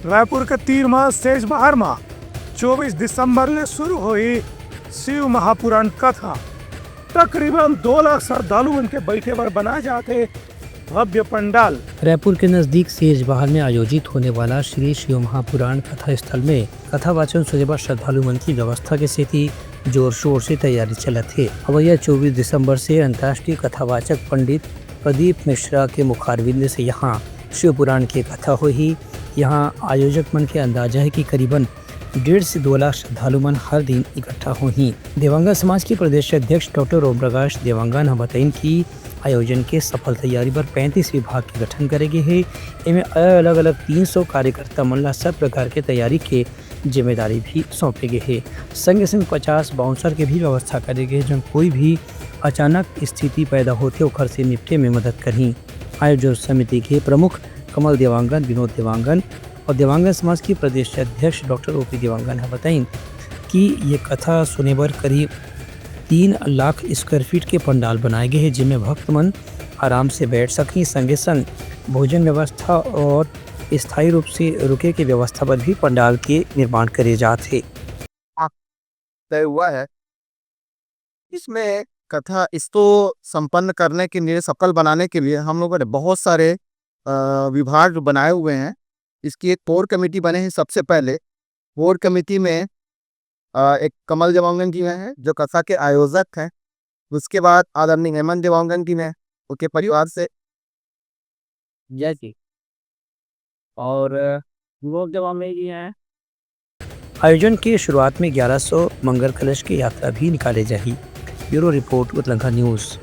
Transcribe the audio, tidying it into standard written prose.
रायपुर के तीरमा सेज बहार में 24 दिसंबर ने शुरू हुई शिव महापुराण कथा। तकरीबन 2 लाख श्रद्धालु उनके बैठे पर बनाए जाते भव्य पंडाल। रायपुर के नजदीक सेज बहार में आयोजित होने वाला श्री शिव महापुराण कथा स्थल में कथा वाचन सुने पर श्रद्धालु मन की व्यवस्था के स्थिति जोर शोर से तैयारी चलत है। अवैया 24 दिसंबर से अंतर्राष्ट्रीय कथावाचक पंडित प्रदीप मिश्रा के मुखारबिंद से यहाँ शिव पुराण की कथा हुई। यहाँ आयोजक मन के अंदाजा है कि करीबन 1.5 से 2 लाख श्रद्धालु मन हर दिन इकट्ठा हुई। देवांगन समाज के प्रदेश अध्यक्ष डॉक्टर ओम प्रकाश देवांगन ने बताया कि आयोजन के सफल तैयारी पर 35 विभाग के गठन करे गए है। इनमें अलग अलग 300 कार्यकर्ता मन ला सब प्रकार के तैयारी के जिम्मेदारी भी सौंपे गए है। संग संग 50 बाउंसर के भी व्यवस्था करे गए जो कोई भी अचानक स्थिति पैदा होते ओखर से निपटे में मदद करी। आयोजन समिति के प्रमुख कमल देवांगन, विनोद देवांगन और देवांगन समाज की प्रदेश अध्यक्ष डॉक्टर ओपी देवांगन ने बताई कि ये कथा सुने पर करीब 3 लाख स्क्वायर फीट के पंडाल बनाए गए हैं जिनमें भक्त मन आराम से बैठ सकें। संगे संग भोजन व्यवस्था और स्थायी रूप से रुके की व्यवस्था पर भी पंडाल के निर्माण करे जाते तय हुआ है। इसमें कथा इसको संपन्न करने के लिए, सफल बनाने के लिए हम लोगों ने बहुत सारे विभाग बनाए हुए हैं। इसकी एक कोर कमेटी बने हैं। सबसे पहले कोर कमेटी में एक कमल देवांगन जी हैं जो कथा के आयोजक हैं। उसके बाद आदरणीय हेमंत देवांगन जी हैं, उनके परिवार से जय जी और विनोद देवांगन जी हैं। आयोजन की शुरुआत में 1100 मंगल कलश की यात्रा भी निकाले जाही। ब्यूरो रिपोर्ट, उतलंका न्यूज़।